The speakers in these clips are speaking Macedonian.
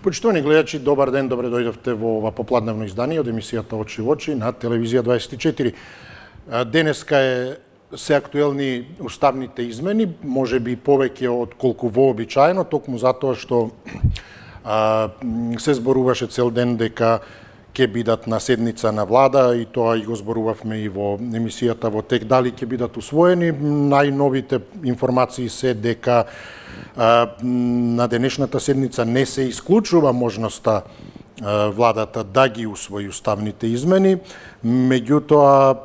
Почитувани гледачи, добар ден, добре дојдовте во ова попладневно издание од емисијата Очи во очи на телевизија 24. Денеска се актуелни уставните измени, може би повеќе од колку вообичаено, токму затоа што се зборуваше цел ден дека ќе бидат на седница на влада и тоа и го зборувавме и во емисијата во тек дали ќе бидат усвоени. Најновите информации се дека на денешната седница не се исклучува можноста владата да ги усвои уставните измени, меѓутоа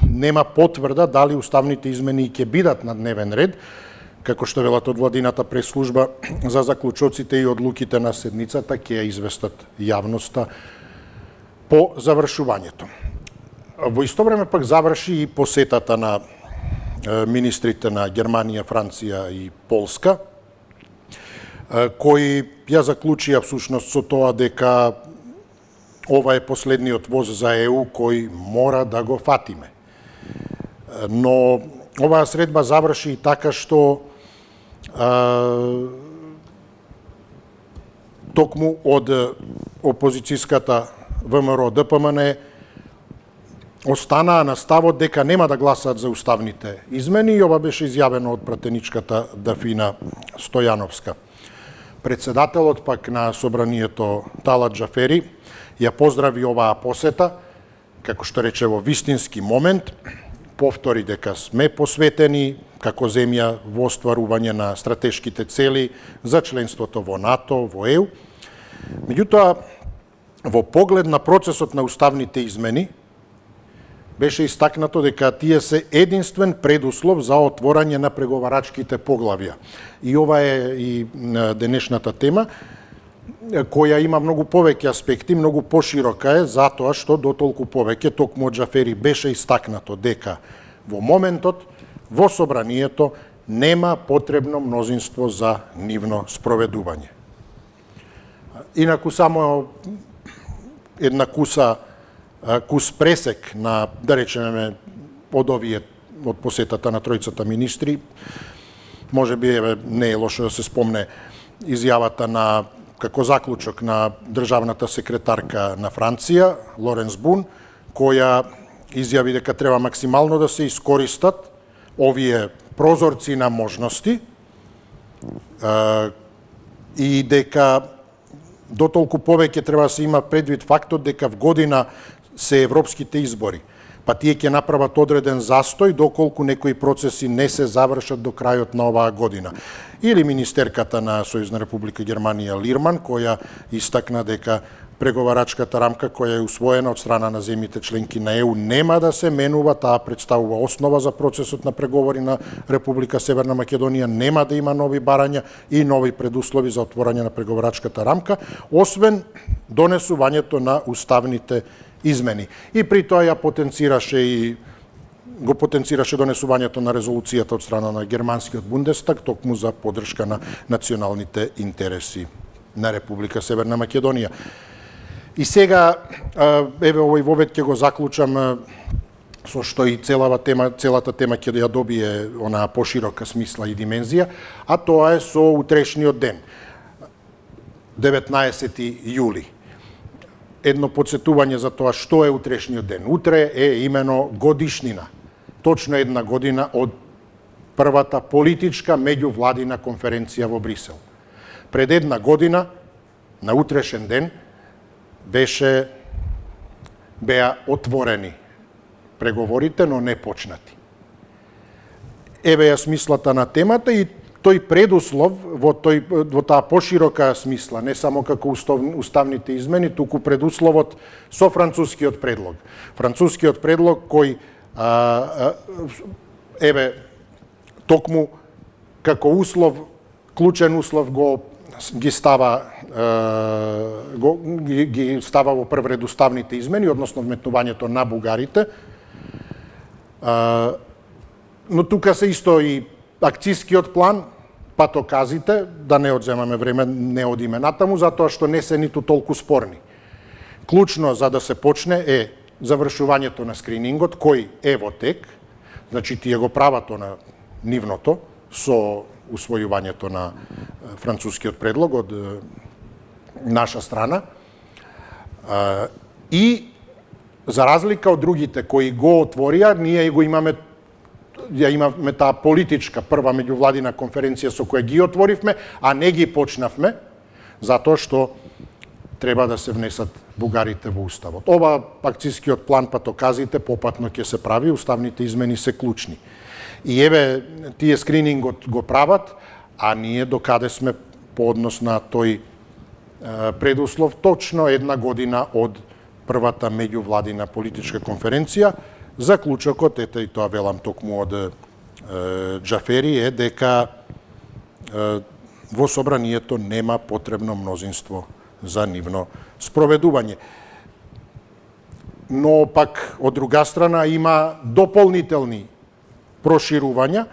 нема потврда дали уставните измени ќе бидат на дневен ред, како што велат од владината пресслужба за заклучоците и одлуките на седницата ќе ја известат јавноста по завршувањето. Во исто време пак заврши и посетата на министрите на Германија, Франција и Полска, кои ја заклучија всушност со тоа дека ова е последниот воз за ЕУ кој мора да го фатиме. Но оваа средба заврши и така што токму од опозицијската ВМРО ДПМН останаа на ставот дека нема да гласаат за уставните измени и ова беше изјавено од пратеничката Дафина Стојановска. Председателот пак на собранието Талат Џафери ја поздрави оваа посета, како што рече во вистински момент, повтори дека сме посветени како земја во остварување на стратешките цели за членството во НАТО, во ЕУ. Меѓутоа, во поглед на процесот на уставните измени, беше истакнато дека тие се единствен предуслов за отворање на преговарачките поглавја. И ова е и денешната тема, која има многу повеќе аспекти, многу поширока е, затоа што дотолку повеќе, токму од Џафери беше истакнато дека во моментот во собранието нема потребно мнозинство за нивно спроведување. Инаку само една кус пресек на, да речеме, од посетата на тројцата министри, може би не е лошо да се спомне изјавата на како заклучок на државната секретарка на Франција, Лоренс Бун, која изјави дека треба максимално да се искористат овие прозорци на можности и дека дотолку повеќе треба да се има предвид фактот дека в година се европските избори, па тие ќе направат одреден застој доколку некои процеси не се завршат до крајот на оваа година. Или министерката на Сојузна република Германија Лирман, која истакна дека преговарачката рамка која е усвоена од страна на земјите членки на ЕУ нема да се менува, таа представува основа за процесот на преговори на Република Северна Македонија, нема да има нови барања и нови предуслови за отворање на преговарачката рамка, освен донесувањето на уставните измени. И при тоа ја го потенцираше донесувањето на резолуцијата од страна на германскиот Бундестаг токму за поддршка на националните интереси на Република Северна Македонија. И сега, еве овој вовед ќе го заклучам со што и целата тема ќе ја добие онаа поширока смисла и димензија, а тоа е со утрешниот ден, 19 јули. Едно подсетување за тоа што е утрешниот ден. Утре е имено годишнина, точно една година од првата политичка меѓувладина конференција во Брисел. Пред една година, на утрешен ден, беа отворени преговорите, но не почнати. Еве ја смислата на темата и тој предуслов во таа поширока смисла, не само како уставните измени, туку предусловот со францускиот предлог. Францускиот предлог кој еве токму како услов, клучен услов ги става во прв ред уставните измени, односно вметнувањето на бугарите. Но тука се исто и акцискиот план, патоказите, да не одземаме време, не одиме натаму, затоа што не се ниту толку спорни. Клучно за да се почне е завршувањето на скринингот, кој е во тек, значи тие го правато на нивното, со усвојувањето на францускиот предлог од наша страна. И за разлика од другите кои го отворија, ние го имаме таа политичка прва меѓувладина конференција со која ги отворивме, а не ги почнавме, затоа што треба да се внесат бугарите во Уставот. Ова акцијскиот план патоказите попатно ќе се прави, уставните измени се клучни. И еве, тие скринингот го прават, а ние докаде сме по однос на тој предуслов точно една година од првата меѓувладина политичка конференција. Заклучокот, ете и тоа велам токму од Џафери, е дека во собранието нема потребно мнозинство за нивно спроведување. Но пак, од друга страна, има дополнителни проширувања,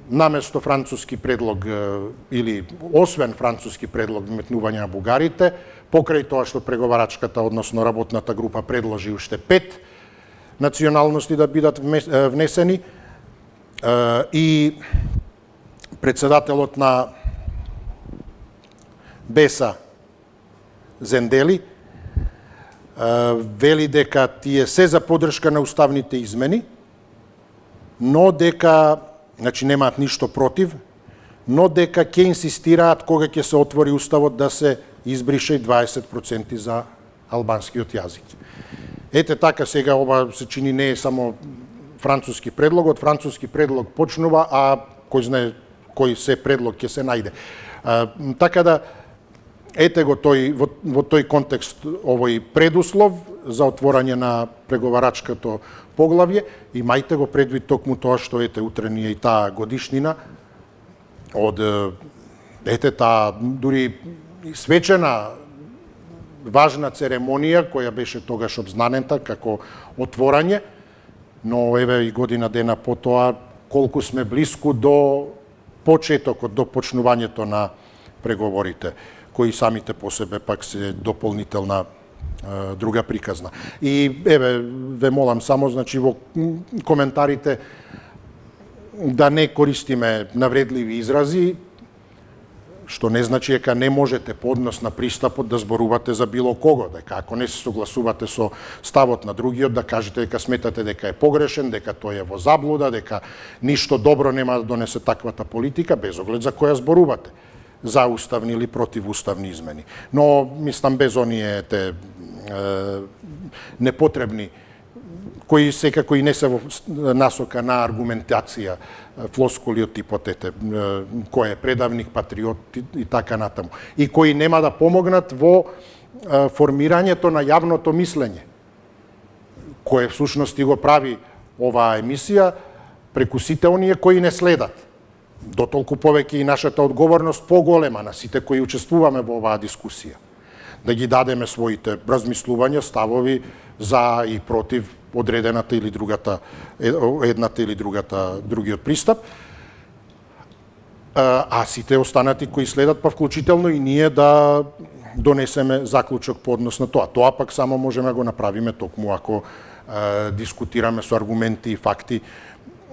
наместо француски предлог или освен француски предлог вметнување на бугарите, покрај тоа што преговарачката, односно работната група, предложи уште 5 националности да бидат внесени, и председателот на БЕСА Зендели вели дека тие се за поддршка на уставните измени, но дека, значи немаат ништо против, но дека ќе инсистираат кога ќе се отвори уставот да се избрише и 20% за албанскиот јазик. Ете така сега ова се чини не е само француски предлог, од француски предлог почнува, а кој знае кој се предлог ќе се најде. Така да, ете го во тој контекст овој предуслов за отворање на преговарачкото поглавје, имајте го предвид токму тоа што ете утре ни е и таа годишнина од ете таа дури свечена важна церемонија која беше тогаш обзнанета како отворање, но еве и година дена потоа колку сме блиску до почетокот, до почнувањето на преговорите, кои самите по себе пак се дополнителна друга приказна. И еве ве молам само, значи во коментарите да не користиме навредливи изрази, што не значи дека не можете по однос на пристапот да зборувате за било кого, дека ако не се согласувате со ставот на другиот, да кажете дека сметате дека е погрешен, дека тој е во заблуда, дека ништо добро нема да донесе таквата политика, без оглед за која зборувате, за уставни или противуставни измени. Но, мислам, без оние непотребни, кои секако и не се во насока на аргументација, флоскули од типот кој е предавник, патриот и така натаму. И кои нема да помогнат во формирањето на јавното мислење, кое всушност и го прави оваа емисија преку сите оние кои не следат. Дотолку повеќе и нашата одговорност поголема на сите кои учествуваме во оваа дискусија. Да ги дадеме своите размислувања, ставови за и против одредената или другата, едната или другиот пристап, а сите останати кои следат, па вклучително и ние да донесеме заклучок по однос на тоа. Тоа пак само можеме да го направиме токму ако дискутираме со аргументи и факти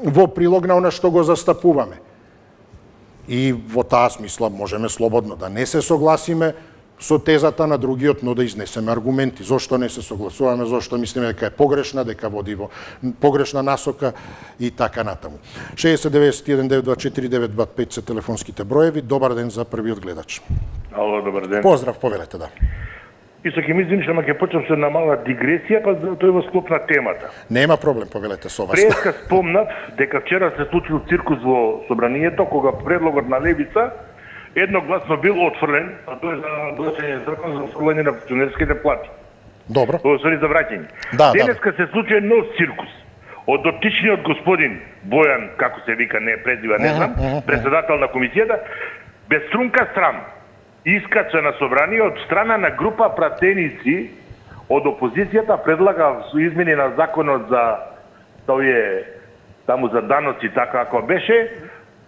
во прилог на она што го застапуваме. И во таа смисла можеме слободно да не се согласиме со тезата на другиот, но да изнесеме аргументи. Зошто не се согласуваме, зошто мислиме дека е погрешна, дека води во погрешна насока и така натаму. 60-91-924-925 се телефонските броеви. Добар ден за првиот гледач. Ало, добар ден. Поздрав, повелете, да. Исак и мислим, што ќе почнам со една мала дигресија, па тој во склоп на темата. Нема проблем, повелете, со вас. Преска спомнав дека вчера се случил циркус во собранието, кога предлогот на Левица едногласно бил отфрлен, а тоа е за гласање закон за отфрлање на пензионерските плати. Добро. Тоа се за враќање. Денеска се случи нов циркус. Од дотичниот господин Бојан, како се вика, не презива, не знам, председател на комисијата, без трунка срам, искача на собрание од страна на група пратеници од опозицијата, предлага со измени на законот за тој таму за даноци, така како беше,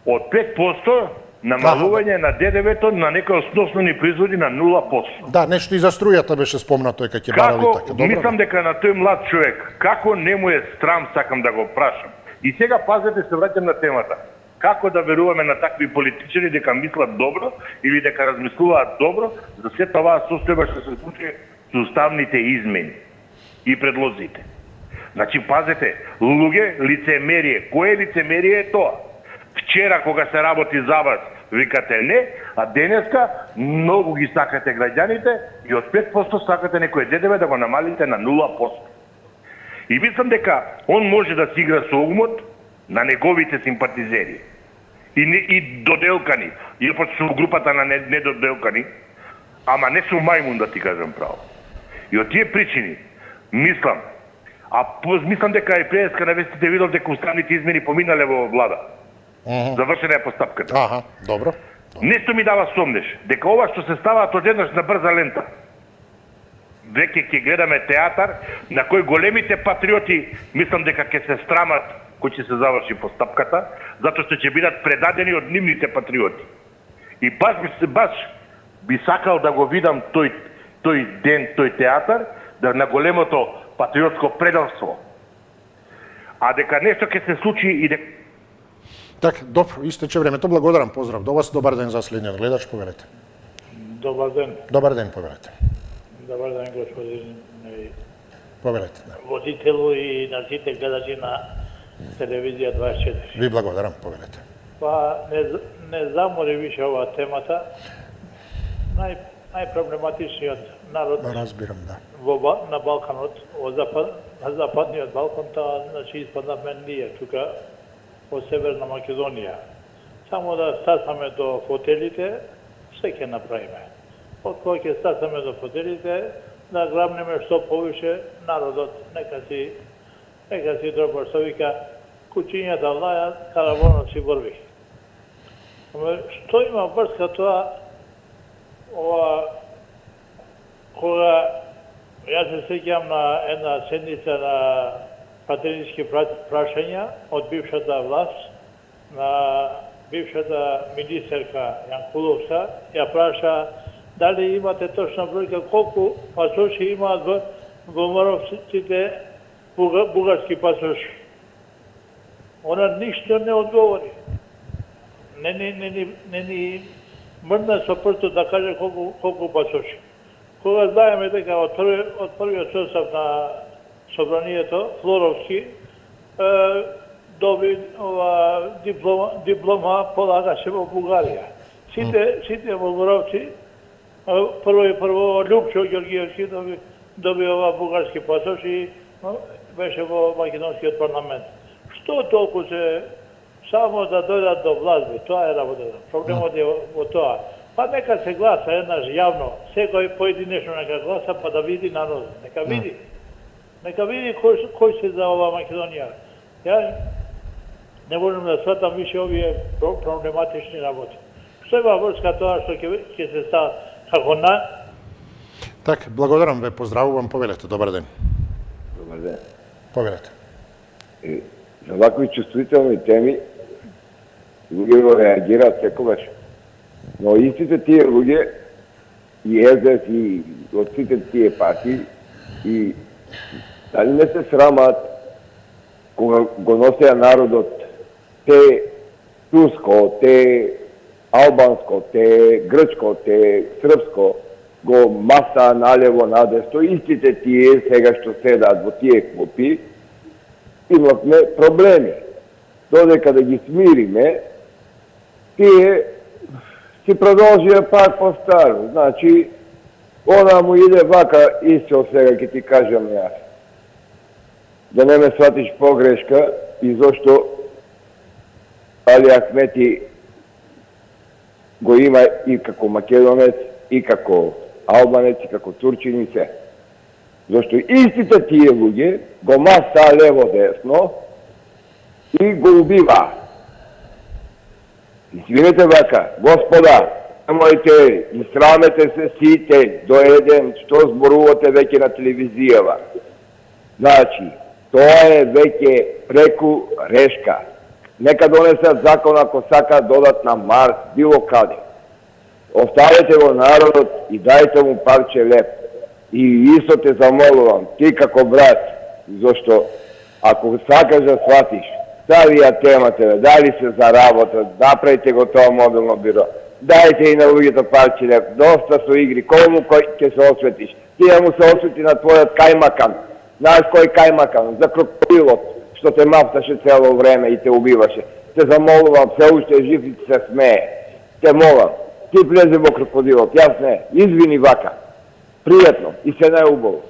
од 5% намалување на ДДВ-то на некои основни производи на 0%. Да, нешто и за струјата беше спомнато дека ќе барали така. Добро. Мислам дека на тој млад човек, како не му е страм, сакам да го прашам. И сега пазете, се враќам на темата. како да веруваме на такви политичари дека мислат добро или дека размислуваат добро за сета оваа состојба што се случи со уставните измени и предлозите. Значи, пазете, луѓе, лицемерие. Кое лицемерие е тоа? Вчера, кога се работи за вас, викате не, а денеска многу ги сакате граѓаните и од 5% сакате некој ДДВ да го намалите на 0%. И мислам дека он може да си игра со умот на неговите симпатизери. И доделкани. Иако со групата на недоделкани, ама не со мајмун, да ти кажам право. И од тие причини, мислам дека и преска на вестите видов дека уставните измени поминале во влада. Завршена е постапката. Добро. Нешто ми дава сомнеш, дека ова што се ставаат одеднаш на брза лента, веќе ќе гледаме театар на кој големите патриоти, мислам дека ќе се страмат кој ќе се заврши постапката, затоа што ќе бидат предадени од нивните патриоти. И баш би сакал да го видам тој ден, тој театар, на големото патриотско предавство. А дека нешто ќе се случи и дека... Так, добро, истече времето. Благодарам, поздрав до вас. Добар ден за следниот гледач, повелете. Добар ден. Добар ден, повелете. Добар ден, господин Повелете, да. водителу и на сите гледачи на телевизија 24. Ви благодарам, повелете. Па не замори више ова темата. Најпроблематичниот народ Разбирам, да. на Балканот, на западниот Балкан, таа значи испаднавме ние тука од Северна Македонија. Само да стасаме до фотелите, се ќе направиме. Од кога ќе стасаме до фотелите, да грабнеме што повише народот, нека си дробар, што вика, кучињата лајат, караванот си врви. Што има врска тоа, кога јас се сеќам на една седница на патриотички прашања од бившата власт, на бившата министерка Јанкуловска, ја праша дали имате точна бројка колку пасоши имаат во Моровците бугарски пасоши. Она ништо не одговори. Не ни мрдна со прстот да каже колку пасоши. Кога знаеме дека од првиот состав на собранието, Флоровски, доби диплома полагаше во Бугарија. Сите во Моровци, прво Лјупчо Ѓоргиевски доби ова бугарски пасош и беше во македонскиот парламент. Што толку се само да дојдат до власт, тоа е работата. Проблемот е во тоа. Па нека се гласа еднаш јавно, секој поединечно нека гласа, па да види народот. Нека види. Нека види кој се за ова Македонија. Ја не можам да сватам више овие проблематични работи. Што има врска тоа што ќе се става како на... Так, благодарам ве, поздравувам, повелете, добар ден. Добар ден. Повелете. За вакви чувствителни теми луѓе го реагираат секогаш. Но истите тие луѓе и СДС и од сите тие партии и дали не се срамат кога го носеа народот те турско, те албанско, те грчко, те српско, го маса налево надесто, истите тие сега што седаат во тие клопи, имавме проблеми. Додека да ги смириме, тие си продолжија пак по старо. Значи, она му иде вака исто сега ќе ти кажам јас. Да не ме сватиш погрешка и зошто Али Ахмети го има и како македонец, и како албанец, и како турчин и се. Зошто истите тие луѓе го маса лево десно и го убива. Извинете вака, господа, моите, и срамете се сите до еден што зборувате веќе на телевизијава. Значи, тоа е веќе преку решка. Нека донесат закон ако сака додат на Марс, било каде. Оставете го народот и дајте му парче леп. И исто те замолувам, ти како брат, зашто ако сакаш да сватиш, Šta vi ja temate, dali se za работа, napravite го тоа мобилно биро, дайте и на луѓето парчине, доста су игри, кому ќе се осветиш? Ти да му се освети на твојот кајмакан, знаеш кој кајмакан, за крокодилот, што те мафташе цело време и те убиваше. Те замолувам, се уште жив и се смее. Те молам, ти влезе во крокодилот, јас не, извини вака. Пријатно и се најубаво.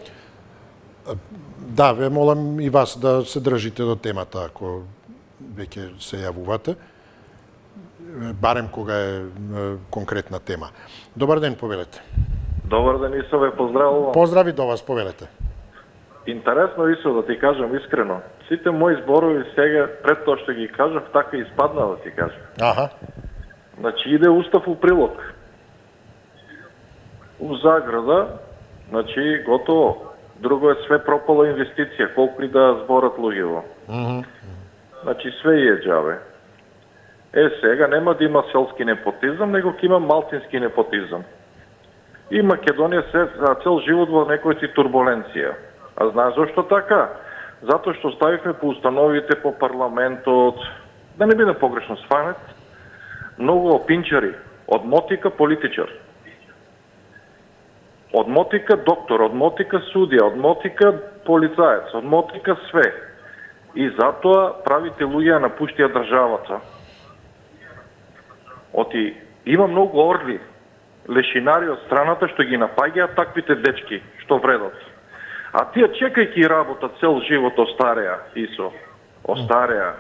Да, ве молам и вас да се држите до темата, ако веќе се јавувате, барем кога е конкретна тема. Добар ден, повелете. Добар ден, Исо, ве поздравувам. Поздрави до вас, повелете. Интересно, Исо, да ти кажам искрено. Сите мои зборови сега, пред тоа што ги кажав, така испадна да ти кажам. Аха. Значи, иде устав у прилог. У заграда, значи, готово. Друго е све пропала инвестиција, колку и да зборат луѓево. Значи, све е джаве. Сега нема да има селски непотизам, него ќе има малцински непотизам. И Македонија се за цел живот во некоја си турбуленција. А знаеш зашто така? Затоа што ставивме по установите, по парламентот, да не биде погрешно сфанет, многу опинчари, од мотика политичар. Од мотика доктор, од мотика судија, од мотика полицаец, од мотика све. И затоа правите луѓе напуштија државата. Оти, има многу орли, лешинари од страната што ги напаѓаат таквите дечки што вредат. А тие чекајќи работа цел живот остареа, Исо, остареа.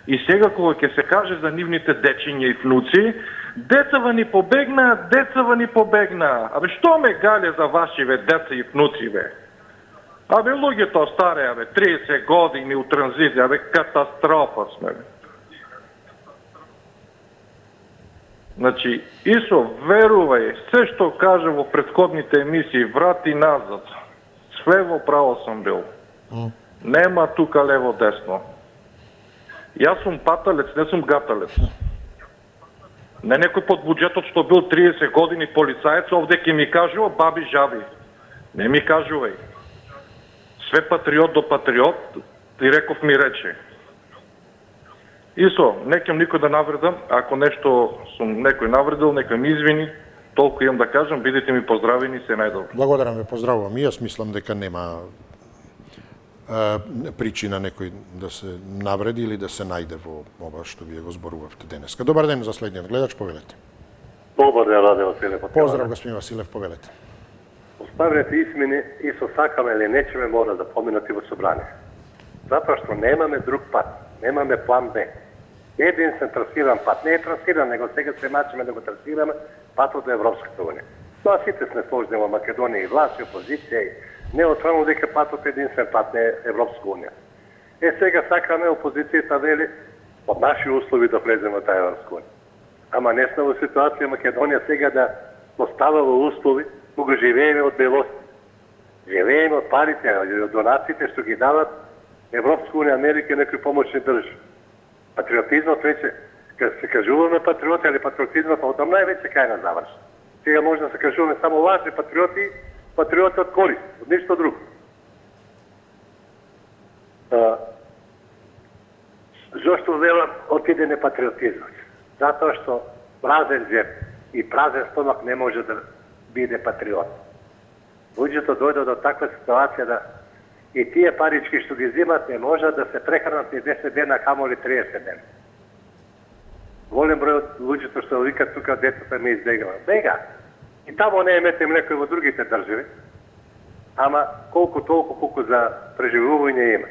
И сега кога ќе се каже за нивните дечиња и внуци, децава ни побегна, децава ни побегна. Абе што ме гале за вашиве деца и внуци, бе? Абе луѓето остареа, бе, 30 години у транзиција, бе, катастрофа сме, бе. Значи, Исо, верувај, се што кажа во претходните емисии, врати назад. Све во право сам бил. Нема тука лево-десно. Јас сум паталец, не сум гаталец. Не некој под буџетот што бил 30 години полицаец, овде ќе ми кажува баби жаби. Не ми кажувај. Све патриот до патриот, ти реков ми рече. Исо, некам никој да навредам, ако нешто сум некој навредил, нека ми извини, толку имам да кажам, бидете ми поздравени, се најдобро. Благодарам ве, поздравувам. И јас мислам дека нема причина некој да се навреди или да се најде во ова што вие го зборувавте денеска. Добар ден за следниот гледач, повелете. Добар ден, Раде Василев. Поздрав, господин Василев, повелете. Оставете измени и со сакаме или нечеме мора да поминати во собрание. Затоа што немаме друг пат, немаме план Б. Единствен трасиран пат, не е трасиран, него сега се мачиме да го трасираме патот до Европската унија. Тоа сите сме сложни во Македонија и власт и опозиција и не отврано дека патот е единствен пат, не е Европска унија. Сега сакаме опозицијата вели од наши услови да влеземе во таа Европска унија. Ама не сме во ситуација Македонија сега да остава во услови кога живееме од белост. Живееме од парите, од донациите што ги дават Европска унија, Америка и некои помошни држави. Патриотизмот веќе, кога се кажуваме патриоти, али патриотизмот од највеќе кај нас заврши. Сега може да се кажуваме само лажни патриоти, патриоти од корист, од ништо друго. Зошто велам отиде непатриотизмот? Затоа што празен джеп и празен стомак не може да биде патриот. Луѓето дојдат до таква ситуација да и тие парички што ги земат не можат да се прехранат ни 10 дена, камоли 30 дена. Голем број од луѓето што викат тука децата ме избегава. Бега. И тамо не е метем некој во другите држави, ама колку толку колку за преживување има.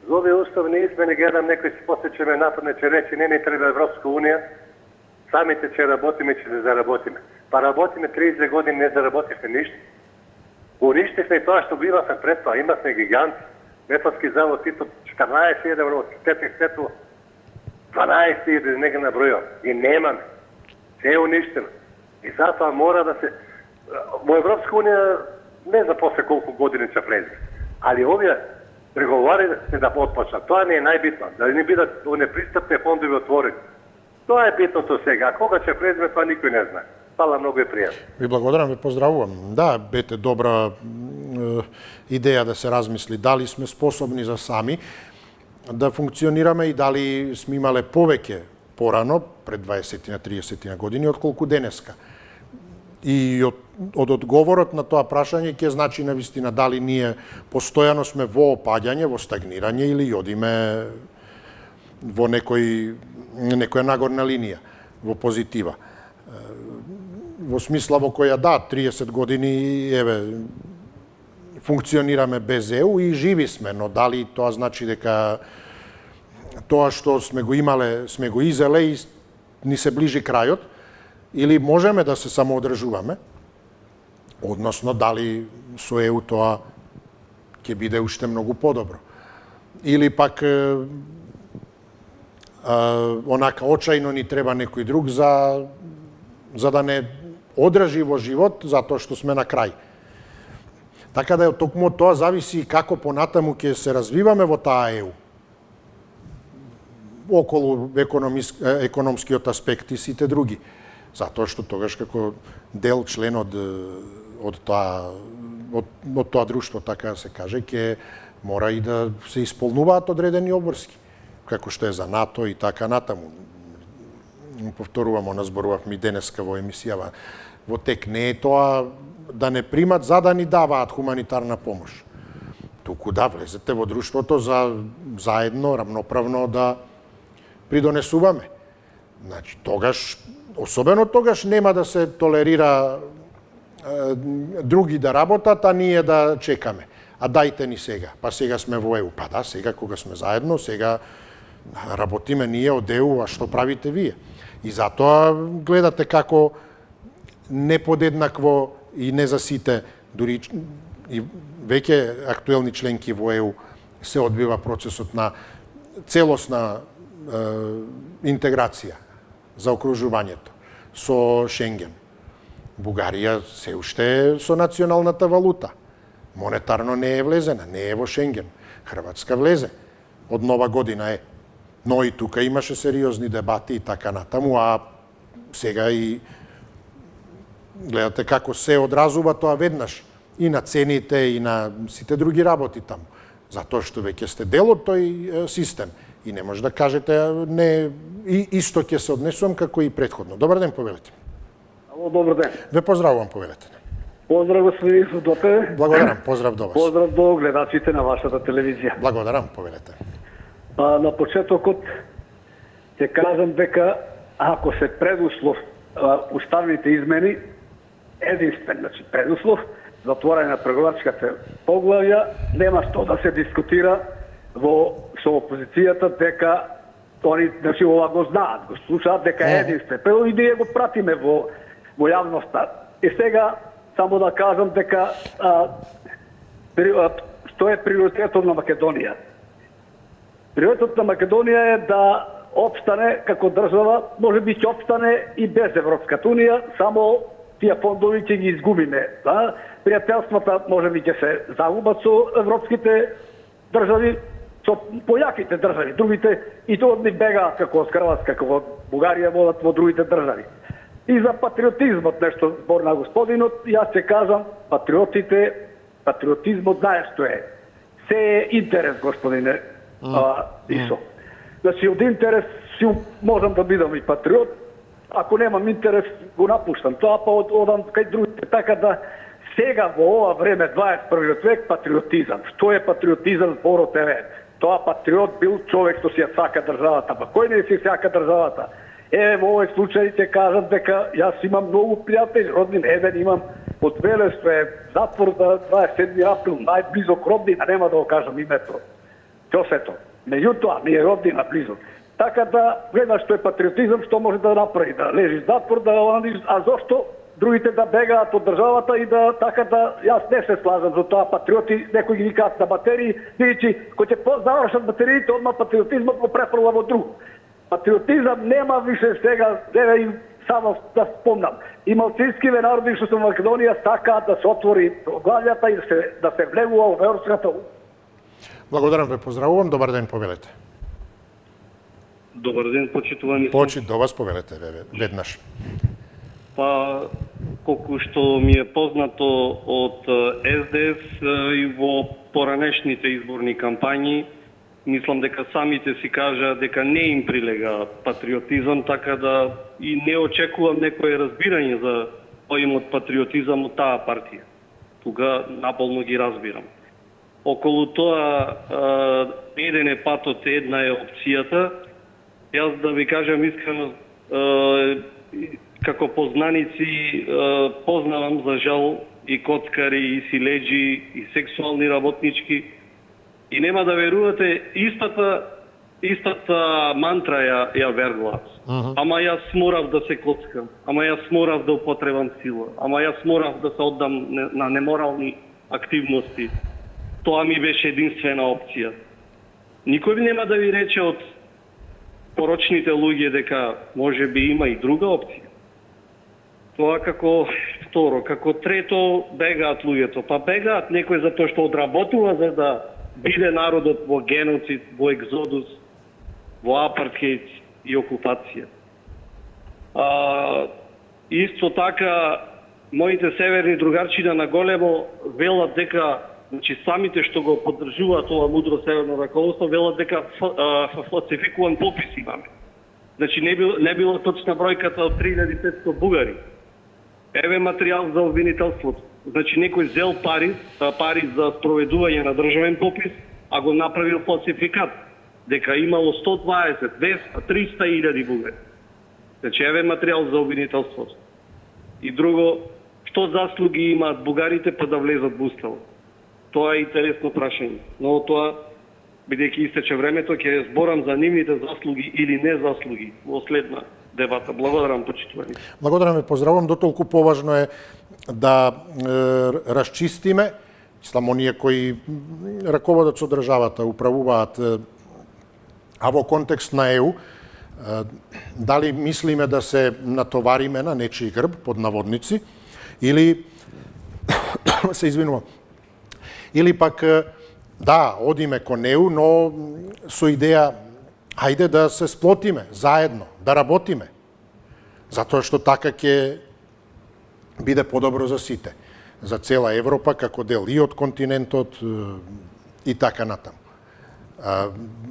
За овие уставни измени гледам некој се посечеме нападне, че рече не ни треба Европска унија, самите че работиме, че не заработиме. Па работиме 30 години, не заработивме ништо. Уништивме тоа што бивавме пред тоа. Имавме гиганти. Металски завод Тито 14.000 евро, Тетих Светло 12.000, нега на бројот. И немаме. Се е уништено. И затоа мора да се... Во Европска унија не за после колку години ќе влезе. Али овие преговори се да отпочнат. Тоа не е најбитно. Да не бидат непристапни фондови отворени. Тоа е битното сега. Кога ќе влезе, тоа никој не знае. Фала, многу е пријатно. Ви благодарам, ви поздравувам. Да, бете добра идеја да се размисли дали сме способни за сами. да функционираме и дали сме имале повеќе порано, пред 20-30 години, отколку денеска. И од одговорот на тоа прашање ќе значи навистина дали ние постојано сме во опаѓање, во стагнирање или одиме во некоја нагорна линија, во позитива. Во смисла во која 30 години, функционираме без ЕУ и живи сме, но дали тоа значи дека тоа што сме го имале, сме го изеле и ни се ближи крајот, или можеме да се самоодржуваме, односно дали со ЕУ тоа ќе биде уште многу подобро. Или пак онака очајно ни треба некој друг за да не одржи во живот, затоа што сме на крај. Така да токму од тоа зависи како понатаму ќе се развиваме во таа ЕУ. Околу економскиот аспект и сите други. Затоа што тогаш како дел, член од тоа друштво, така да се каже, ќе мора и да се исполнуваат одредени обврски, како што е за НАТО и така натаму. Повторувам, зборувавме и денеска во емисијава. Во тек не е тоа да не примат за да ни даваат хуманитарна помош. Туку да влезете во друштвото за заедно, рамноправно да придонесуваме. Значи, тогаш, особено тогаш, нема да се толерира други да работат, а ние да чекаме. А дајте ни сега. Па сега сме во ЕУ. Па да, сега кога сме заедно, сега работиме ние од ЕУ, а што правите вие? И затоа гледате како неподеднакво и не за сите, дури и веќе актуелни членки во ЕУ се одбива процесот на целосна интеграција за окружувањето со Шенген. Бугарија се уште е со националната валута. Монетарно не е влезена, не е во Шенген. Хрватска влезе. Од нова година е. Но и тука имаше сериозни дебати и така натаму, а сега и гледате како се одразува тоа веднаш и на цените и на сите други работи таму. Затоа што веќе сте дел од тој систем и не може да кажете не и исто ќе се однесувам како и претходно. Добар ден, повелете. Ало, добар ден. Ве поздравувам, повелете. Поздрав, господин Судоте. Благодарам, поздрав до вас. Поздрав до гледачите на вашата телевизија. Благодарам, повелете. На почетокот ќе кажам дека ако се предуслов уставните измени, единствен, значи предуслов за отворање на преговарачките поглавја, нема што да се дискутира со опозицијата дека они, значи, ова го знаат, го слушаат дека е единствен. Прво и ние го пратиме во јавноста. И сега само да кажам дека што е приоритетот на Македонија. Приоритетот на Македонија е да опстане како држава, може би ќе опстане и без Европската унија, само тие фондови ќе ги изгубиме. Да? Пријателствата може би ќе се загубат со европските држави, со појаките држави, другите и тоа ни бегаат како од Хрватска, како од Бугарија водат во другите држави. И за патриотизмот нешто збор на господинот, јас ќе кажам, патриотизмот знае што е. Се е интерес, господине Исо. Значи, од интерес можам да бидам и патриот, ако немам интерес, го напуштам. Тоа па одам кај другите. Така да сега во ова време, 21 век, патриотизам. Што е патриотизам зборот е? Тоа патриот бил човек што си ја сака државата. Па кој не си сака државата? Во овој случај ќе кажам дека јас имам многу пријатели, роднин, еден имам од Велество е затвор за 27 април, најблизок роднина, нема да го кажам името. Ќосето. Меѓутоа, ми е роднина близо. Така да, гледаш што е патриотизам, што може да направи, да лежи затвор, а зошто другите да бегаат од државата и да така да јас не се слажам за тоа патриоти, некои ги викаат на батерии, бидејќи кој ќе завршат батериите, одма патриотизмот го префрла во друг. Патриотизам нема више сега, и само да спомнам. И малцинскиве народи што со Македонија сакаат да се отвори главјата и да се влегува во Европската. Благодарам, ве поздравувам. Добар ден, повелете. Добар ден, почитувани. Почит до вас, повелете веднаш. Па, колку што ми е познато од СДС и во поранешните изборни кампањи, мислам дека самите си кажа дека не им прилега патриотизам, така да и не очекувам некое разбирање за поимот патриотизам од таа партија. Тога наполно ги разбирам. Околу тоа, еден е патот, една е опцијата. Јас да ви кажам искрено, како познаници, познавам за жал и коцкари, и силеджи, и сексуални работнички. И нема да верувате, истата мантра ја верував. Ама јас морав да се коцкам, ама јас морав да употребам сила, ама јас морав да се оддам на неморални активности. Тоа ми беше единствена опција. Никој нема да ви рече од порочните луѓе дека може би има и друга опција. Тоа како второ, како трето бегаат луѓето. Па бегаат некој затоа што одработува за да биде народот во геноцид, во екзодус, во апартхеид и окупација. Исто така, моите северни другарчина на големо велат дека, значи самите што го поддржуваат ова мудро северно раководство, велат дека фалсификуван попис имаме. Значи не било точна бројката од 3500 бугари. Еве материјал за обвинителството. Значи некој зел пари за спроведување на државен попис, а го направил фалсификат, дека имало 120, 200, 300 илјади бугари. Значи еве материјал за обвинителството. И друго, што заслуги имаат бугарите па да влезат во уставот? Тоа е интересно прашање. Но тоа, бидејќи истече времето, ќе зборам за нивните заслуги или не заслуги во следна дебата. Благодарам, почитувани. Благодарам и поздравувам. Дотолку поважно е да расчистиме, мислам, оние кои раководат со државата, управуваат, а во контекст на ЕУ, дали мислиме да се натовариме на нечiji грб, под наводници, или се извинувам, или пак да, одиме кон ЕУ, но со идеја ајде да се сплотиме заедно, да работиме, затоа што така ќе биде подобро за сите, за цела Европа како дел и од континентот и така натаму.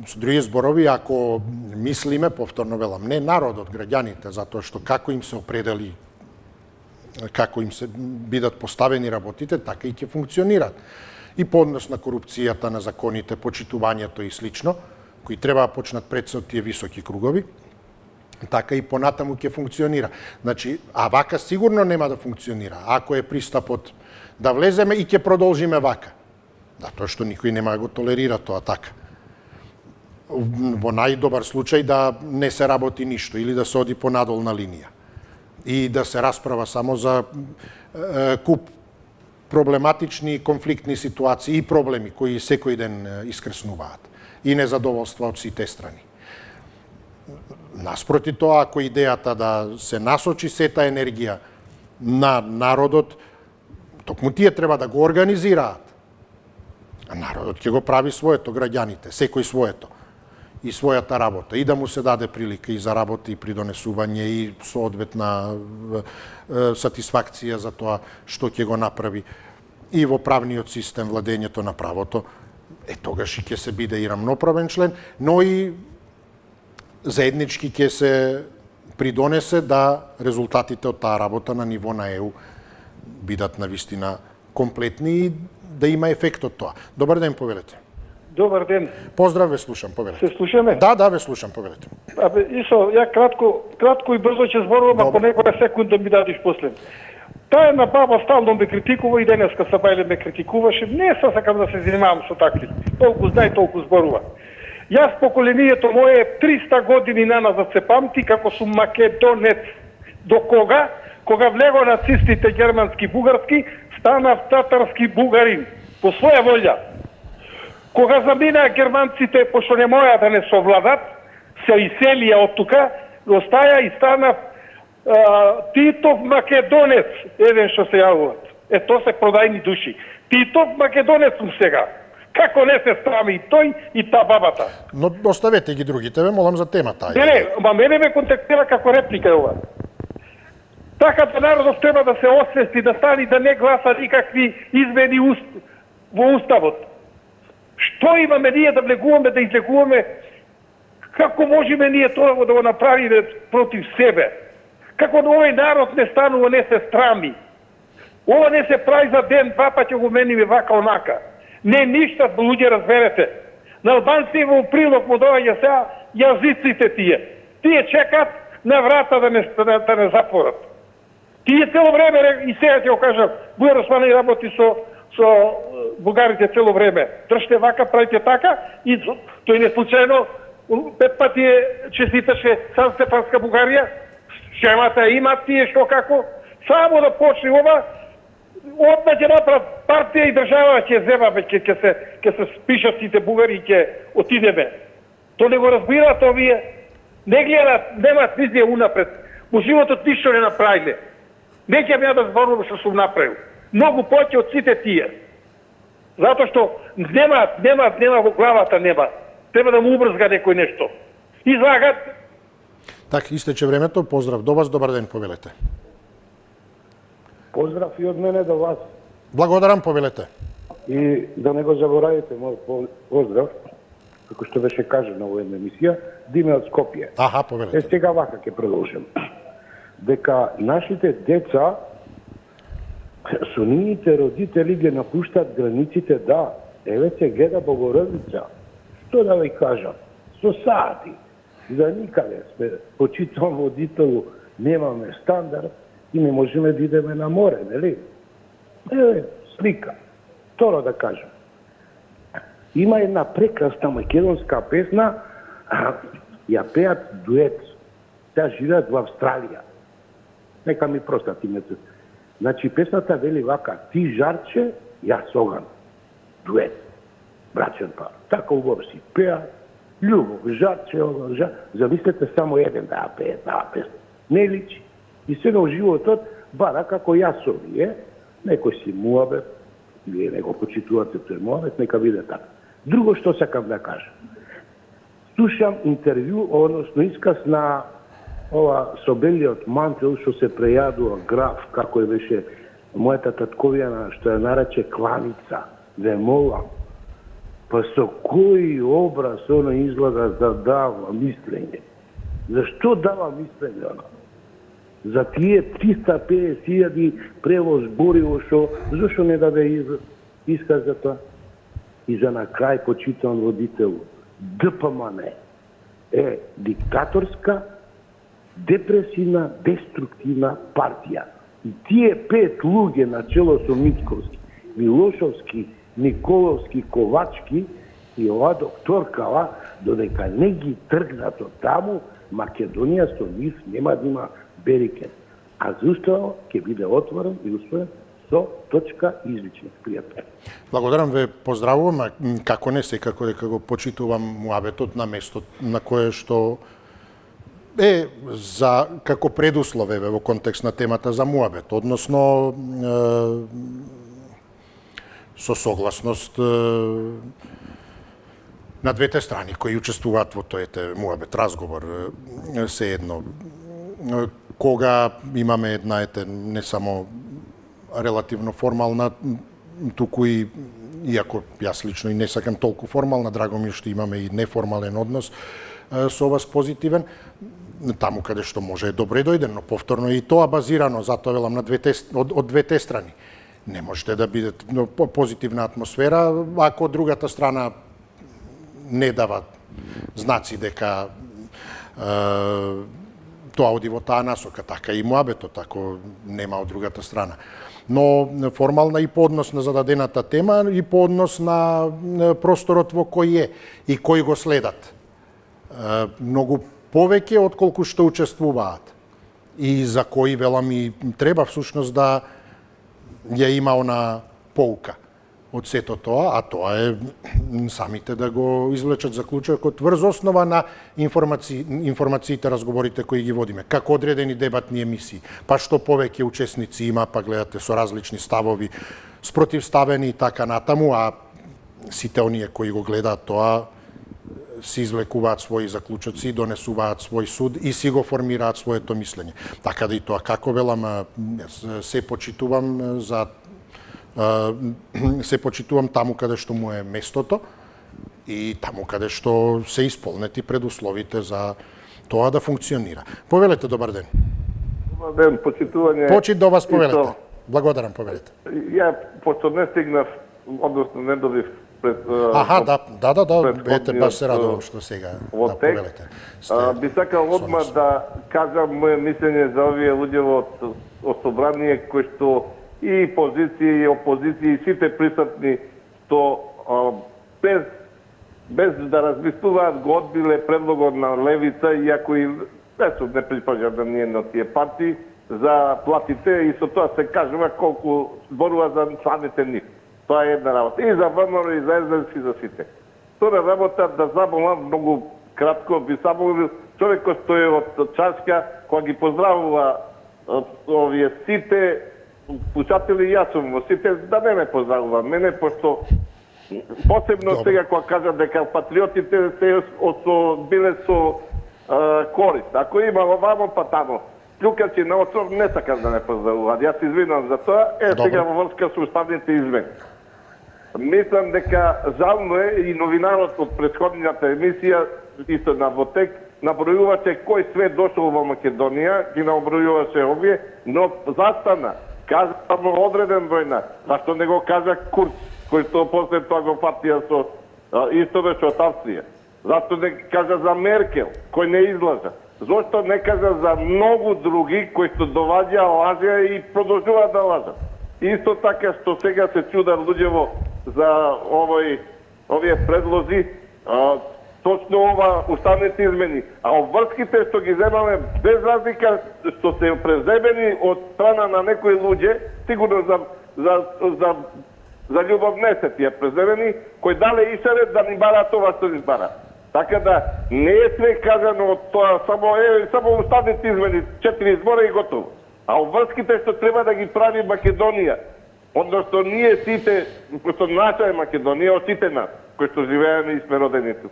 Со други зборови, ако мислиме, повторно велам, не народот, граѓаните, затоа што како им се определи, како им се бидат поставени работите, така и ќе функционираат. И по однос на корупцијата, на законите, почитувањето и слично, кои треба да почнат пред се од тие високи кругови, така и понатаму ќе функционира. Значи, а вака сигурно нема да функционира, ако е пристапот да влеземе и ќе продолжиме вака. Затоа што никој нема да го толерира тоа така. Во најдобар случај да не се работи ништо или да се оди по надолна линија и да се расправа само за куп проблематични конфликтни ситуации и проблеми кои секој ден искрснуваат и незадоволства од сите страни. Наспроти тоа, ако идејата да се насочи сета енергија на народот, токму тие треба да го организираат. А народот ќе го прави своето, граѓаните, секој своето и својата работа, и да му се даде прилика и за работа, и придонесување, и соодветна сатисфакција за тоа што ќе го направи и во правниот систем, владењето на правото, тогаш и ќе се биде и рамноправен член, но и заеднички ќе се придонесе да резултатите од таа работа на ниво на ЕУ бидат навистина комплетни и да има ефект од тоа. Добар ден, повелете. Добар ден. Поздрав, ве слушам, повелете. Се слушаме? Да, ве слушам, повелете. Исо, ја кратко и брзо ќе зборувам, ако некоја секунда ми дадиш после. Таа една баба стално ме критикува и денеска Сабајле ме критикуваше. Не сакам да се занимавам со такви. Толку знае, толку зборува. Јас поколението мое 300 години наназад се памти како сум македонец. До кога? Кога влего нацистите германски бугарски, станав татарски бугарин. По своја волја. Кога заминаа германците, пошто не моја да не совладат, се иселија од тука, остаја и станав Титов македонец, еден што се јавуват. Тоа се продајни души. Титов македонец сум сега. Како не се страми и тој и та бабата. Но оставете ги другите, ве молам за темата. Не, мене ме контактира како реплика ова. Така да народот треба да се освести, да стани, да не гласа никакви измени во уставот. Што имаме ние да влегуваме, да излегуваме? Како можеме ние тоа да го направиме против себе? Како да овој народ не станува, не се страми? Ова не се прави за ден, два пати го мениме вака онака. Не ништа, луѓе, разберете. На албанци во прилог му доаѓа сега јазиците тие. Тие чекат на врата да не запорат. Тие цело време, и сега ќе го кажам, Бујар Османи работи со бугарите цело време. Држте вака, правите така, и тој не случајно 5 пати честиташе Сан Стефанска Бугарија. Шемата има тие што како. Само да почне ова, одма ќе направат партија и држава ќе земаме, ќе се спишат сите бугари и ќе отидеме. То не го разбираат овие, не гледат, немаат визија унапред. Во животот ништо не направиле. Не ќе ја да зборувам што сум направил. Многу повеќе од сите тие. Затоа што нема во главата нема. Треба да му убрзга некој нешто. Излагат. Так, истече времето. Поздрав до вас, добар ден, повелете. Поздрав и од мене до вас. Благодарам, повелете. И да не го заборавите, мој поздрав, како што беше кажано во една емисија, Диме од Скопје. Аха, повелете. Сега вака ќе продолжим. Дека нашите деца со нивните родители ги напуштат границите, да. Еве се гледа Богородица. Што да ви кажам? Со сати. За никаде сме, почитувам родителу, немаме стандард и не можеме да идеме на море, нели? Еве, слика. Второ да кажам. Има една прекрасна македонска песна, ја пеат дует. Тя живеат во Австралија. Нека ми простат името. Значи, песната вели вака: ти жарче, јас оган. Дует. Брачен пар. Така убаво си пеат. Љубов, жарче, оган, жар. Замислете само еден да ја пее таа песна. Не личи. И сега во животот, бара како јас овие, некој си муабет, вие не го почитувате тој муабет, нека биде така. Друго што сакам да кажам. Слушам интервју, односно исказ на ова со белиот мантел што се прејадува граф, како е беше мојата татковина, што ја нарече кланица. Ве молам, па со кој образ она излага да дава мислење? Зашто дава мислење она? За тие 350.000 превоз бориво што, зашто не даде исказ за тоа? И за на крај почитан родител, ДПМН е диктаторска, депресивна, деструктивна партија. И тие 5 луѓе на чело со Митковски, Милошовски, Николовски, Ковачки и ова докторкава, додека не ги тргнат од таму, Македонија со нив нема да има берикен. А зуставо ќе биде отворен и усвоен со точка излични. Пријатно. Благодарам ве, поздравувам, како не секако дека го почитувам муабетот на место на кое што е за како предуслов еве во контекст на темата за муабет, односно со согласност на двете страни кои учествуваат во тој муабет разговор, се едно кога имаме една не само релативно формална, туку и иако јас лично и не сакам толку формална, драго ми што имаме и неформален однос со вас позитивен, таму каде што може е добро дојден, но повторно и тоа базирано, затоа велам, од двете страни. Не можете да бидете позитивна атмосфера, ако другата страна не дава знаци дека тоа оди во таа насока, така и муабетот, ако нема од другата страна. Но формална и по однос на зададената тема и по однос на просторот во кој е и кој го следат. Многу повеќе отколку што учествуваат. И за кои, велам, и треба всушност да ја има она поука од сето тоа, а тоа е самите да го извлечат заклучокот врз основа на информациите, разговорите кои ги водиме, како одредени дебатни емисии, па што повеќе учесници има, па гледате со различни ставови, спротивставени и така натаму, а сите оние кои го гледаат тоа си извлекуваат своји заклучоци, донесуваат свој суд и си го формираат своето мислење. Така да и тоа, како велам, се почитувам таму каде што му е местото и таму каде што се исполнети предусловите за тоа да функционира. Повелете, добар ден. Добар ден, почитување. Почит до вас, повелете. Благодарам, повелете. Ја, пошто не стигнав, односно не добив пред... ете, баш се радувам што сега да повелете. Би сакал одма да кажам моје мислење за овие луѓе од собрание кои што и позиција и опозиција и сите присутни што без да размислуваат го одбиле предлогот на левица, иако и не припажа да ние на тие партии, за платите и со тоа се кажува колку зборува за самите нив. Тоа е една работа. И за ВМРО, и за СДС, и за сите. Втора работа, да замолам многу кратко, би само човекот што е од Чашка, кога ги поздравува овие сите пушатели, јас сум во сите, да не ме поздравува мене, пошто посебно сега кога кажа дека патриотите се биле со корист. Ако има овамо, па тамо. Плюкачи на остров не сакам да не поздравуваат. Јас извинам за тоа. Сега во врска со уставните измени. Мислам дека жално е и новинарот од претходната емисија, исто на Вотек, набројуваше кој све дошол во Македонија, ги набројуваше овие, но застана. Кажа само одреден број. Зашто не го кажа Курц, кој што после тоа го фатија со исто беше од Австрија. Зашто не кажа за Меркел, кој не излажа. Зошто не кажа за многу други кои што доваѓа, лажеа и продолжуваат да лажат. Исто така што сега се чудат луѓево за овие предлози, точно ова уставните измени. А обврските што ги земаме, без разлика што се преземени од страна на некои луѓе, сигурно за љубов не се тие преземени, кои дале ишарет да ни бараат това што ни бараат. Така да не е све кажано од тоа, само уставните измени, 4 избора и готово. А обврските што треба да ги прави Македонија, односно ние сите, што наша е Македонија, од сите нас, кои што живееме и сме родени тук.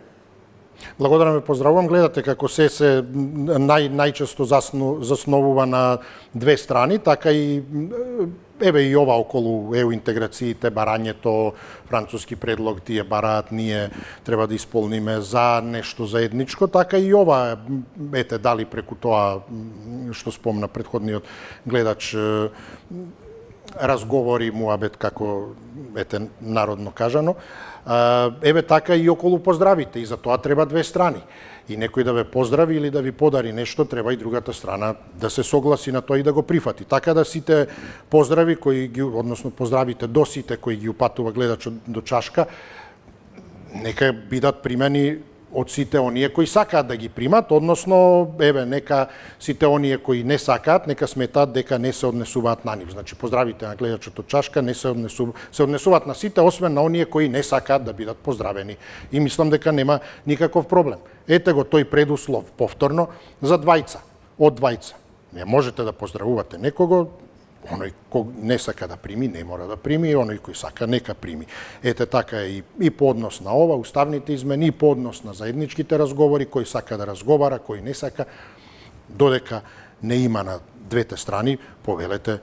Благодарам ве, поздравувам. Гледате како се најчесто засновува на две страни, така и еве и ова околу ЕУ интеграциите, барањето, француски предлог, тие бараат, ние треба да исполниме за нешто заедничко, така и ова, ете, дали преку тоа што спомна претходниот гледач, разговори, муабет, како, ете, народно кажано, еве така и околу поздравите, и за тоа треба две страни. И некој да ве поздрави или да ви подари нешто, треба и другата страна да се согласи на тоа и да го прифати. Така да сите поздрави односно поздравите до сите кои ги упатува гледачот до Чашка, нека бидат примени од сите оние кои сакаат да ги примат, односно, еве, нека сите оние кои не сакаат, нека сметаат дека не се однесуваат на нив. Значи, поздравите на гледачот од Чашка не се однесуваат на сите, освен на оние кои не сакаат да бидат поздравени. И мислам дека нема никаков проблем. Ете го тој предуслов, повторно, за двајца, од двајца. Не можете да поздравувате некого, оној кој не сака да прими, не мора да прими, оној кој сака, нека прими. Ете така е и по однос на ова, уставните измени, и по однос на заедничките разговори, кој сака да разговара, кој не сака, додека не има на двете страни, повелете,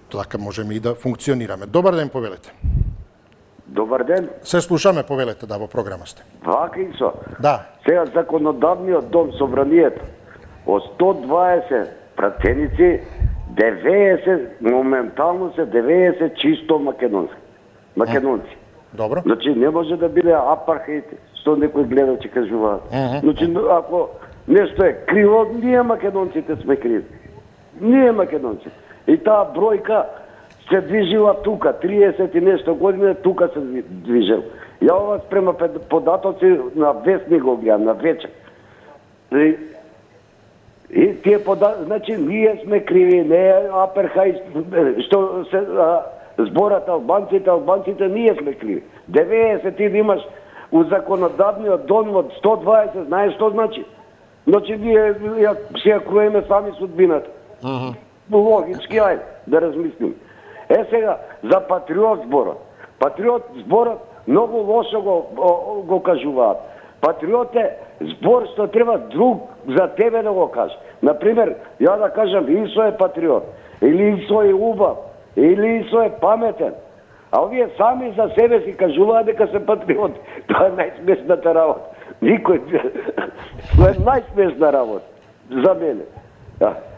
така можеме и да функционираме. Добар ден, повелете. Добар ден. Се слушаме, повелете, да, во програма сте. Вака Исо. Да. Сега законодавниот дом, собранието, од 120 пратеници, 90, моментално се 90 чисто македонци. Добро. Значи не може да биде апархейт, што некој гледачи кажуваат. Значи ако нешто е криво, ние македонците сме криви. Ние македонците. И таа бројка се движила тука, 30 и нешто години тука се движел. Ја ова спрема податоци на вестник го гледам, на вечер. И тие значи ние сме криви, не е аперхај, што се зборат албанците, ние сме криви. 90 ти имаш у законодавниот дом од 120, знаеш што значи? Значи ние сега круеме сами судбината. Логички, ајде, да размислим. Сега, за патриот зборот. Патриот зборот многу лошо го кажуваат. Патриот е збор што треба друг за тебе да го каже. Например, ја да кажам Исо е патриот, или Исо е убав, или Исо е паметен. А овие сами за себе си кажуваат дека се патриоти. Тоа е најсмешната работа. Никој... Тоа е најсмешна работа за мене.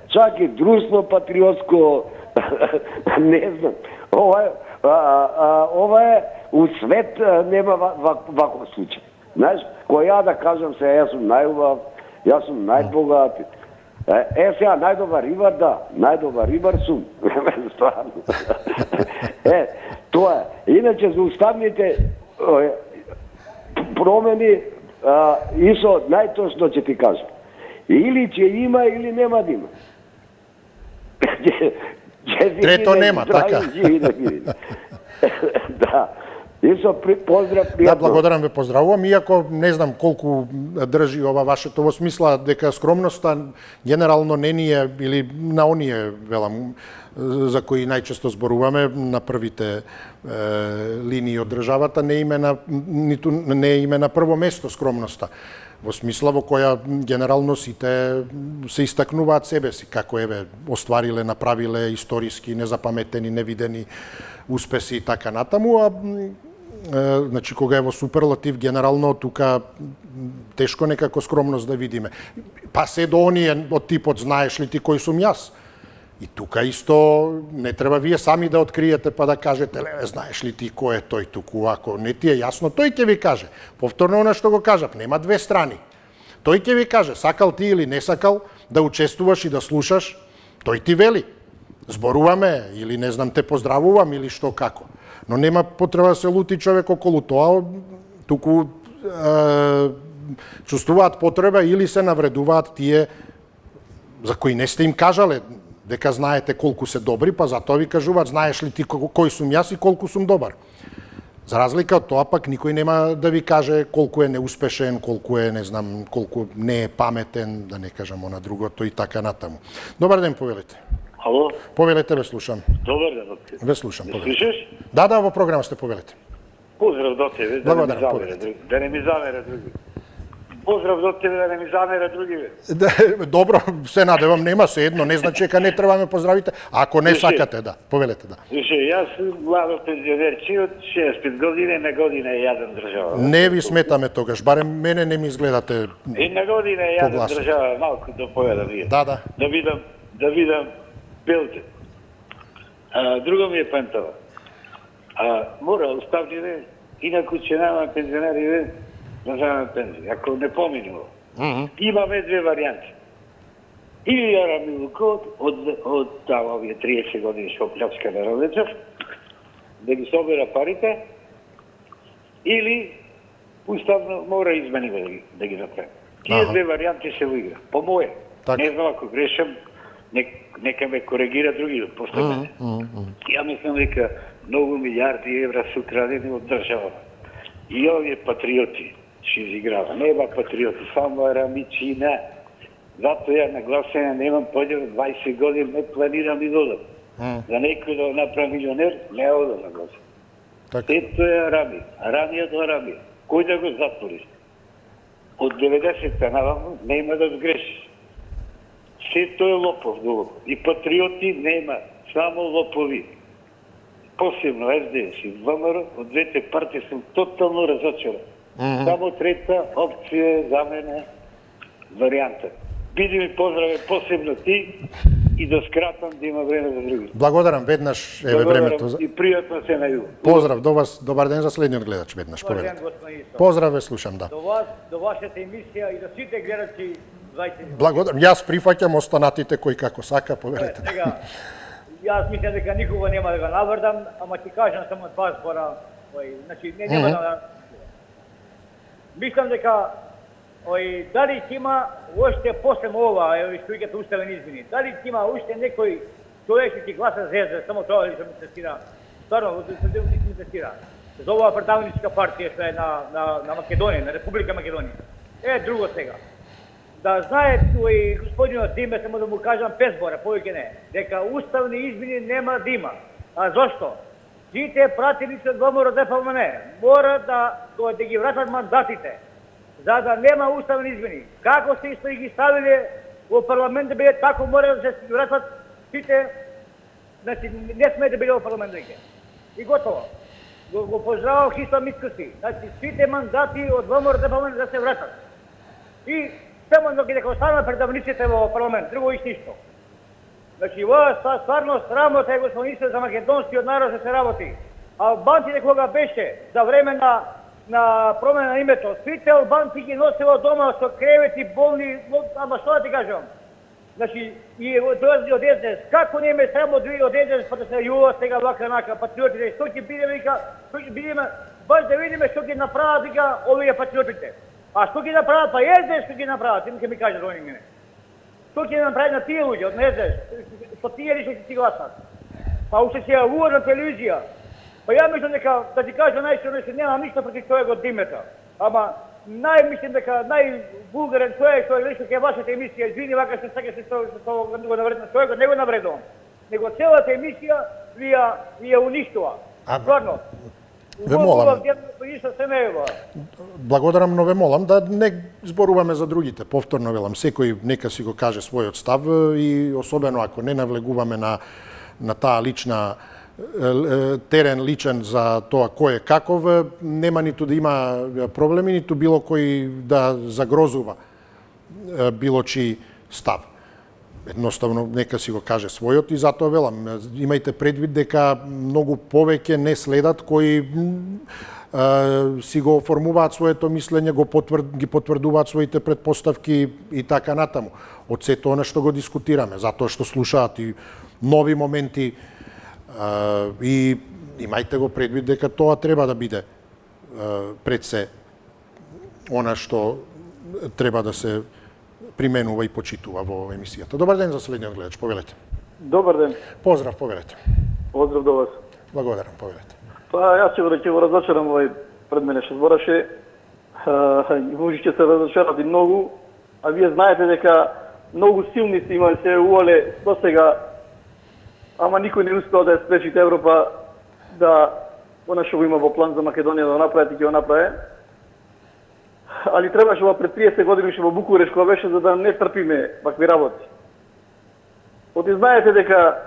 Чак и друштво патриотско, не знам. Ова е, у свет нема ваков случај. Знаеш, кој ја да кажам се, јас сум најубав, јас сум најбогат. Сега, најдобар рибар, да, најдобар рибар сум. Стварно. Тоа е. Иначе за уставните промени, Исо, најточно ќе ти кажам. Или ќе има, или нема да има. Трето нема, така. Да. Исо, поздрав, пријатно. Да, благодарам ве, поздравувам, иако не знам колку држи ова вашето во смисла дека скромноста генерално не ни е, или на оние, велам, за кои најчесто зборуваме, на првите линии од државата, не име на прво место скромноста. Во смисла во која генерално сите се истакнуваат себе си, како еве оствариле, направиле историски, незапаметени, невидени успеси и така натаму, а значи кога е во суперлатив генерално тука тешко некако скромност да видиме. Па се до оние од типот знаеш ли ти кој сум јас? И тука исто не треба вие сами да откриете па да кажете, леле, знаеш ли ти кој е тој туку, ако не ти е јасно, тој ќе ви каже. Повторно она што го кажав, нема две страни. Тој ќе ви каже, сакал ти или не сакал да учествуваш и да слушаш, тој ти вели. Зборуваме или не знам те поздравувам или што како. Но нема потреба да се лути човек околу тоа, туку чувствуваат потреба или се навредуваат тие за кои не сте им кажале дека знаете колку се добри, па затоа ви кажуваат, знаеш ли ти кој сум јас и колку сум добар. За разлика од тоа, пак никој нема да ви каже колку е неуспешен, колку е, не знам, колку не е паметен, да не кажам она другото и така натаму. Добар ден, повелете. Ало? Повелете, ве слушам. Добар ден, доктор. Ве слушам, повелете. Слушаш? Да, во програма сте, повелете. Поздрав до тебе, да не ми замере други. Поздрав до тебе, да не ми замере други. Добро, се надевам, нема се едно, не значи дека не треба ме поздравите, ако не сакате, да, повелете, да. Слушай, јас сум младо пензионерчи од 65 години, на година јадам држава. Не ви сметаме тогаш, барем мене не ми изгледате И на година јадам држава, малку да поведам вие. Да. Да видам белте. Друго ми е пентава. Мора оставите, инаку ќе нема пензионери да земаме пензија, ако не поминува. Имаме две варијанти. Или ја Милукот од тamo овие 30 години што плячка на Родечев, да ги собера парите, или уставно мора измени да ги направи. Тие две варијанти се во игра. По моје. Не знам ако грешам, нека ме коригира други после мене. Ја мислам дека многу милиарди евра се украдени од државата. И овие патриоти ще изиграва. Нема патриоти, само рамичина. Зато ја на гласење немам поќе од 20 години, не планирам и додам. За некој да направи милионер, не одам на гласење. Ето е Арами. Арамијата Арами. Кој да го затвориш? Од 90-та наваму нема да сгрешиш. Сето е лопов долго. И патриоти нема, само лопови. Посебно СДС и ВМРО, од двете партии сум тотално разочаран. Само трета опција за мене варијанта. Биди ми поздраве посебно ти и да скратам да има време за други. Благодарам, веднаш еве времето. И пријатно се на југ. Поздрав до вас, добар ден за следниот гледач, веднаш повелете. Поздрав, ве слушам, да. До вашата емисија и до сите гледачи. Благодарам, јас прифаќам останатите кои како сака, повелете. Јас мислам дека никога нема да го наврдам, ама ти кажам само два збора. Значи, нема да... Мислам дека дали ќе има уште после ова, што ќе уставени измени, дали ќе има уште некој човек ќе гласа за СДС, само тоа ли се ми тестира. Стварно, се ми тестира. За оваа претставничка партија што е на Македонија, на Република Македонија. Друго сега. Да знае господинот Диме, само да му кажам 5 збора, повеќе не, дека уставни измени нема да има. А зошто? Сите пратеници од ВМРО ДПМН мора да ги вратат мандатите, за да нема уставни измени. Како се исто и ги ставиле во парламент да биде тако, мора да се вратат сите, значи не сме да биде во парламент веќе. И готово. го поздравам Христо Мицкоски. Значи, сите мандати од ВМРО да се вратат. И само да ги дека останат предавниците во парламент, друго и ништо. Значи, ова стварно срамота е, господин министер, за македонскиот народ да се работи. Албанците кога беше за време на промена на името, сите албанци ги носило дома со кревети, болни, ама што да ти кажам? Значи, и долази од ЕСДС, како не ме срамо од ЕСДС, па да се јува сега вака нака, патриотите, што ќе бидеме, што ќе бидеме, баш да видиме што ќе направат вика овие патриотите. А што ќе направат, па ЕСДС што ќе направат, им ќе ми кажат они мене. Што ќе направат на тие луѓе од ЕСДС, што тие лично ќе си гласат. Па уште се јавува на телевизија. Па ја мислам дека, да ти кажа најсериозно, немам ништо против човекот Димета. Ама мислам дека највулгарен човек што лично ке вашата емисија, извини вака што сакаше што го навредна човекот, не го навредувам. Него целата емисија ви ја уништува. Стварно. Ве молам. Благодарам, но ве молам да не зборуваме за другите. Повторно велам, секој нека си го каже својот став и особено ако не навлегуваме на таа лична терен личен за тоа кој е каков, нема ниту да има проблеми, ниту било кој да загрозува било чии став. Едноставно, нека си го каже својот и затоа велам, имајте предвид дека многу повеќе не следат кои си го формуваат своето мислење, ги потврдуваат своите предпоставки и така натаму. Од сето она што го дискутираме, затоа што слушаат и нови моменти и имајте го предвид дека тоа треба да биде пред се она што треба да се применува и почитува во емисијата. Добар ден за следниот гледач, повелете. Добар ден. Поздрав, повелете. Поздрав до вас. Благодарам, повелете. Па јас ќе го разочарам пред мене што збораше. Може ќе се разочарат и многу, а вие знаете дека многу силни се има се увале до сега, ама никој не успеа да ја спречи Европа да она што го има во план за Македонија да го направи и ќе го направи. Али требаше пред 30 години уште во Букуреш кога беше за да не трпиме вакви работи. Оти знаете дека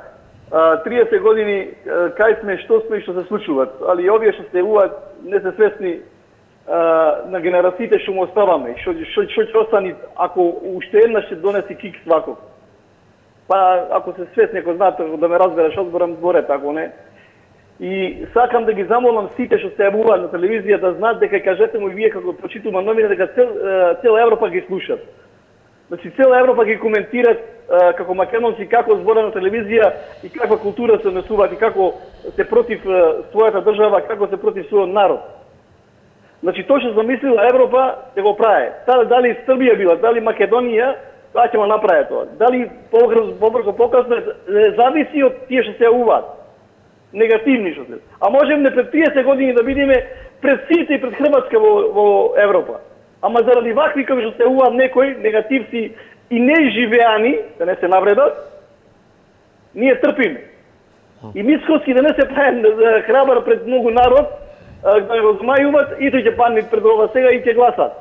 30 години кај сме, што сме и што се случуваат, али овие што се јавуваат не се свесни на генерациите што му оставаме, што ќе остани ако уште еднаш ќе донеси кик сваков. Па ако се свесни, ако знаете да ме разбереш, одборам зборете, ако не. И сакам да ги замолам сите што се јавуваат на телевизија да знаат дека кажете му и вие како прочитува новини дека цела Европа ги слушат. Значи цела Европа ги коментират како македонци како збора на телевизија и каква култура се несуваат и како се против својата држава, како се против својот народ. Значи тоа што замислила Европа ќе го прави. Дали Србија била, дали Македонија, тоа ќе го направи тоа. Дали побрзо покасно зависи од тие што се јавуваат. Негативни што се. А можем не пред 30 години да бидеме пред сите и пред Хрватска во Европа. Ама заради вакви како што се јавуваат некои негативци и неживеани, да не се навредат, ние трпиме. И Мицкоски да не се прави храбар пред многу народ, да го змајуват и тој ќе падне пред ова сега и ќе гласат.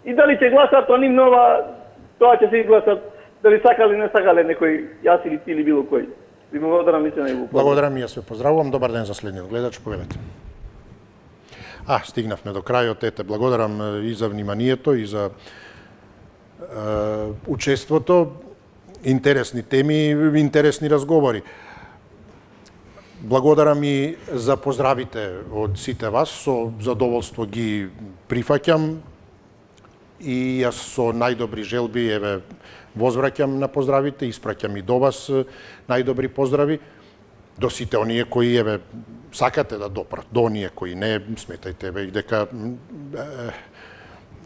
И дали ќе гласат, тоа ним нова, тоа ќе се изгласат, дали сакале не сакале некој јас или ти или било кој. Ви благодарам, мислам и го. Благодарам и јас ве поздравувам. Добар ден за следниот гледач, повелете. Стигнавме до крајот, ете, благодарам и за вниманието и за учеството, интересни теми, интересни разговори. Благодарам и за поздравите од сите вас, со задоволство ги прифаќам и јас со најдобри желби еве возвраќам на поздравите, испраќам и до вас најдобри поздрави, до сите оние кои еве сакате да допрат, до оние кои не, сметајте еве и дека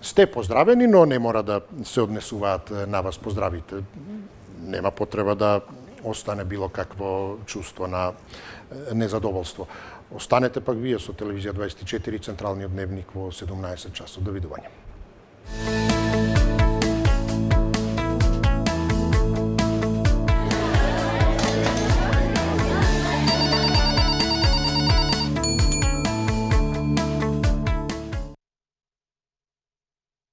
сте поздравени, но не мора да се однесуваат на вас поздравите. Нема потреба да остане било какво чувство на незадоволство. Останете пак вие со Телевизија 24 Централниот дневник во 17 часот. Довидување.